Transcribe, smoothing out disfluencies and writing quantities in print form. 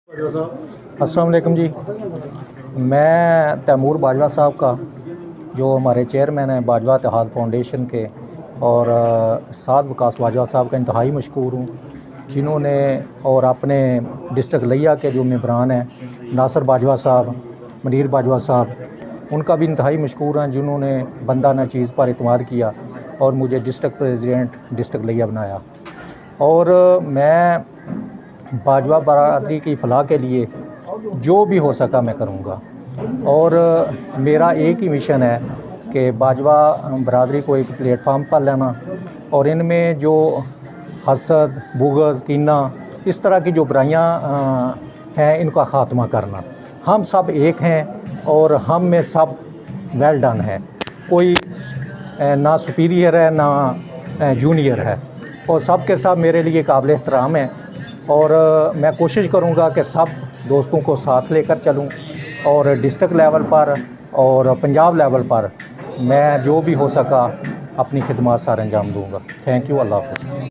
अस्सलाम वालेकुम जी। मैं तैमूर बाजवा साहब का, जो हमारे चेयरमैन हैं बाजवा इत्तेहाद फाउंडेशन के, और साद वकास बाजवा साहब का इंतहाई मशकूर हूँ, जिन्होंने और अपने डिस्ट्रिक्ट लिया के जो मेंबरान हैं नासिर बाजवा साहब, मनीर बाजवा साहब, उनका भी इंतहाई मशकूर हैं, जिन्होंने बंदा न चीज़ पर इतमाद किया और मुझे डिस्ट्रिक्ट प्रेसिडेंट डिस्ट्रिक्ट लिया बनाया। और मैं बाजवा बरादरी की फ़लाह के लिए जो भी हो सका मैं करूँगा। और मेरा एक ही मिशन है कि बाजवा बरादरी को एक प्लेटफार्म पर लाना और इनमें जो हसद, बुग़्ज़, कीना, इस तरह की जो बुराइयाँ हैं, इनका ख़ात्मा करना। हम सब एक हैं और हम में सब वेल डन है, कोई ना सुपीरियर है ना जूनियर है, और सब के सब मेरे लिए काबिल एहतराम है। और मैं कोशिश करूँगा कि सब दोस्तों को साथ लेकर चलूँ और डिस्ट्रिक्ट लेवल पर और पंजाब लेवल पर मैं जो भी हो सका अपनी खिदमत सर अंजाम दूँगा। Thank you. अल्लाह हाफ़िज़।